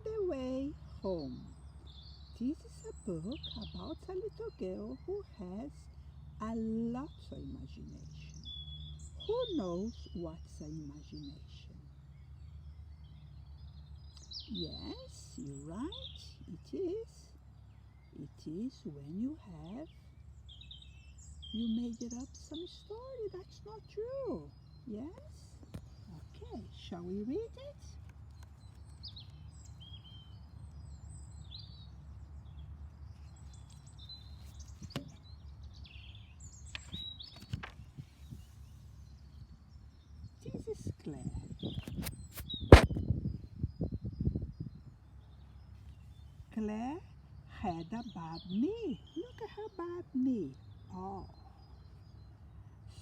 the Way Home. This is a book about a little girl who has a lot of imagination. Who knows what's an imagination? Yes, you're right. It is. It is when you made it up some story that's not true. Yes? Okay, shall we read it? This is Claire. Claire had a bad knee. Look at her bad knee. Oh.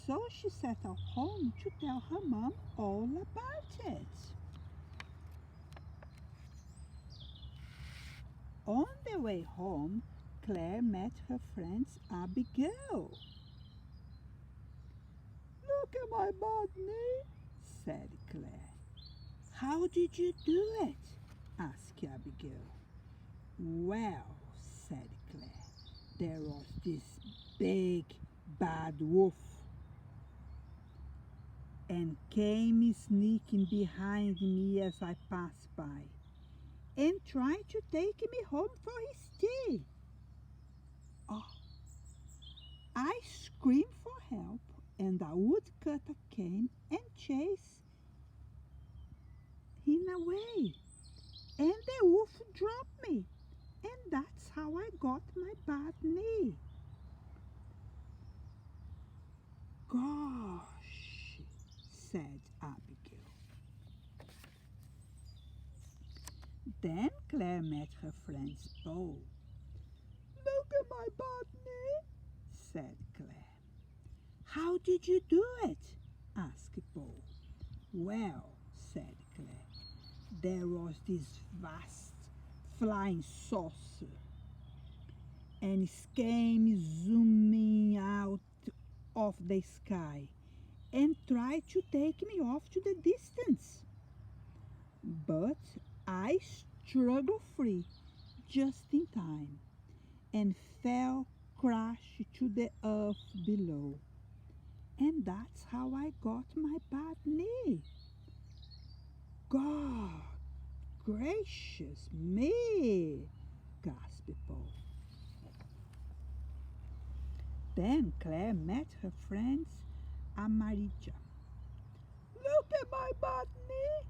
So she set off home to tell her mom all about it. On the way home, Claire met her friend Abigail. Look at my bad knee, said Claire. How did you do it? Asked Abigail. Well, said Claire, there was this big bad wolf and came sneaking behind me as I passed by and tried to take me home for his tea. Oh, I screamed for help and a woodcutter came and chased him away. And the wolf dropped me, and that's how I got my bad knee. Gosh, said Abigail. Then Claire met her friend's Bo. Look at my bad knee, said Claire. How did you do it? Asked Bo. Well, said Claire, there was this vast flying saucer and it came zooming out of the sky and tried to take me off to the distance. But I struggled free just in time and fell crash to the earth below. And that's how I got my bad knee. God gracious me, gasped Paul. Then Claire met her friends Amarija. Look at my bad knee,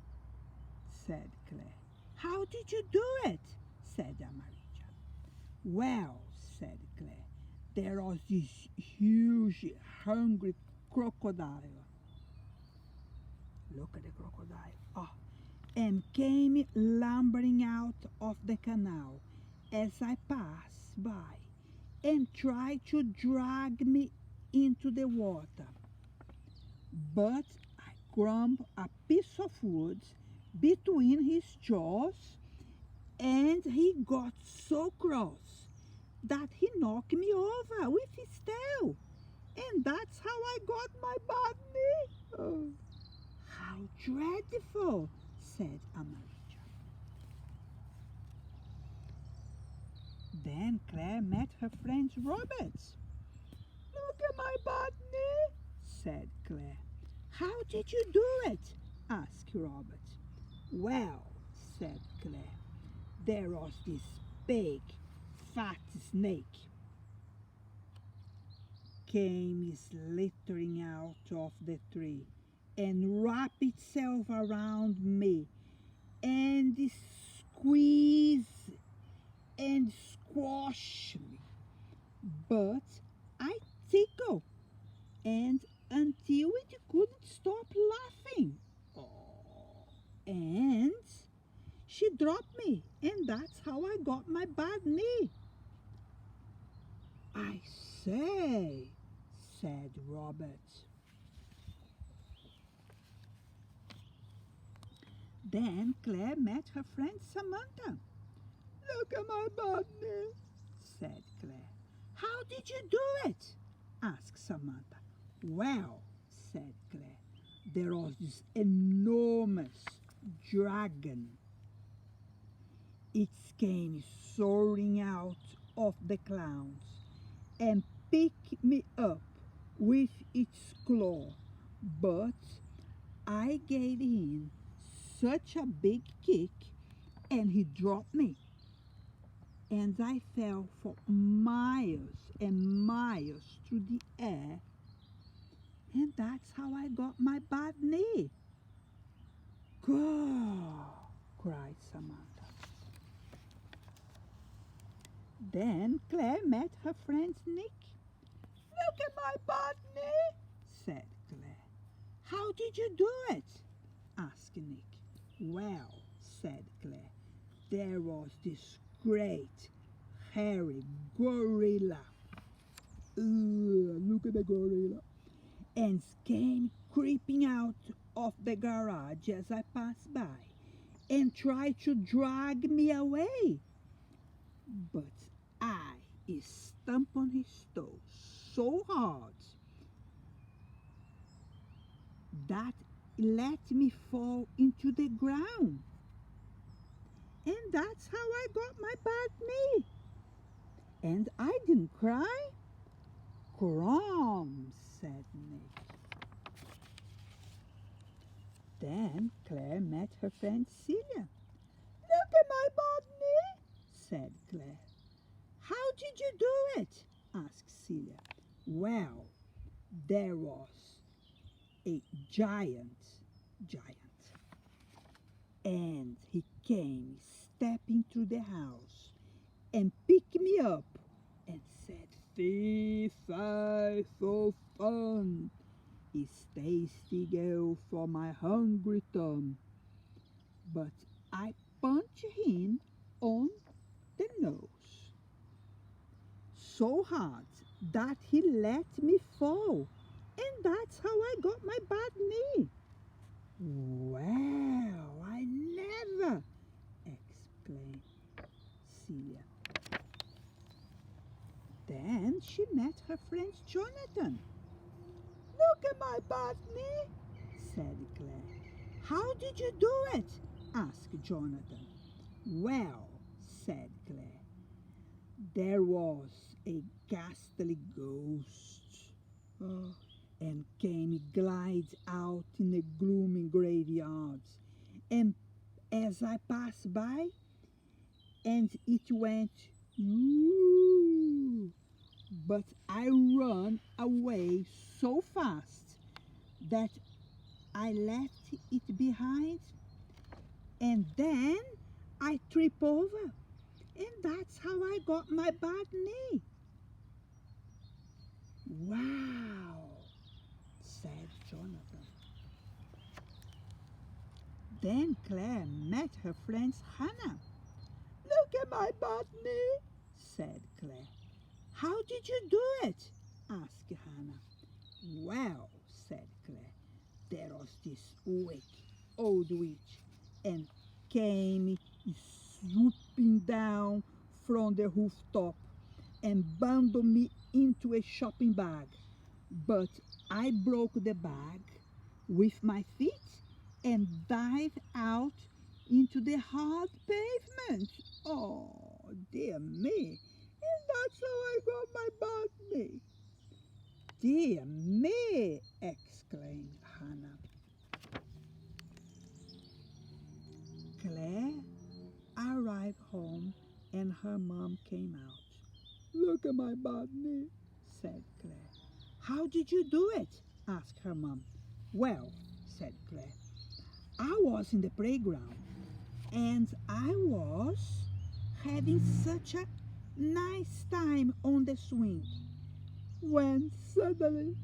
said Claire. How did you do it? Said Amarija. Well, said Claire, there was this huge, hungry crocodile. Look at the crocodile. Oh, and came lumbering out of the canal as I passed by and tried to drag me into the water. But I crumbed a piece of wood between his jaws and he got so cross that he knocked me over with his tail. And that's how I got my bad knee. Oh, how dreadful, said Amarija. Then Claire met her friend Robert. Look at my bad knee, said Claire. How did you do it? Asked Robert. Well, said Claire, there was this big, fat snake came slithering out of the tree and wrapped itself around me and squeezed and squashed me. But I tickled and until it couldn't stop laughing. Oh, and she dropped me, and that's how I got my bad knee. I say, said Robert. Then Claire met her friend Samantha. Look at my bad knee, said Claire. How did you do it? Asked Samantha. Well, said Claire, there was this enormous dragon It came soaring out of the clouds and picked me up with its claw, but I gave him such a big kick and he dropped me, and I fell for miles and miles through the air, and that's how I got my bad knee. God, cried Samantha. Then Claire met her friend Nick. Look at my bad knee, said Claire. How did you do it? Asked Nick. Well, said Claire, there was this great, hairy gorilla. Look at the gorilla. And came creeping out of the garage as I passed by and tried to drag me away. But I stamped on his toe so hard that it let me fall into the ground. And that's how I got my bad knee. And I didn't cry. Crumbs, said Nick. Then Claire met her friend Celia. Look at my bad knee, said Claire. How did you do it? Asked Celia. Well, there was a giant, and he came stepping through the house and picked me up and said, fee, fi, fo, fun. It's tasty girl for my hungry tongue. But I punched him on the nose so hard that he let me fall, and that's how I got my bad knee. Well, I never, exclaimed Celia. Then she met her friend Jonathan. Look at my bad knee, said Claire. How did you do it? Asked Jonathan. Well, said Claire, there was a ghastly ghost and came glide out in the gloomy graveyards, and as I passed by, and it went, ooh, but I ran away so fast that I left it behind, and then I tripped over, and that's how I got my bad knee. Wow, said Jonathan. Then Claire met her friend Hannah. Look at my bad knee, said Claire. How did you do it? Asked Hannah. Well, said Claire, there was this old witch, and came swooping down from the rooftop and bundled me into a shopping bag. But I broke the bag with my feet and dived out into the hard pavement. Oh, dear me. And that's how I got my bad knee. Dear me, exclaimed Hannah. Claire arrived home and her mom came out. Look at my bad knee, said Claire. How did you do it? Asked her mom. Well, said Claire, I was in the playground and I was having such a nice time on the swing when suddenly,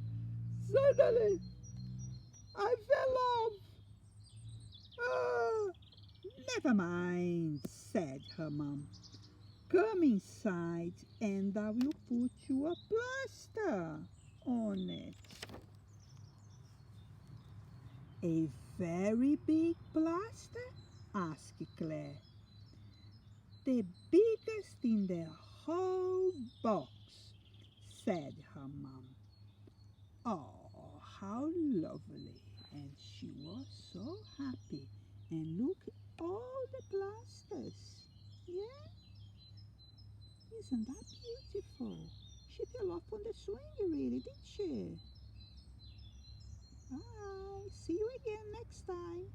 I fell off. Ah, never mind, said her mom. Come inside and I will put you a plaster on it. A very big plaster? Asked Claire. The biggest in the whole box, said her mom. Oh, how lovely. And she was so happy. And look at all the plasters. Isn't that beautiful? She fell off on the swing, really, did she? Bye. See you again next time.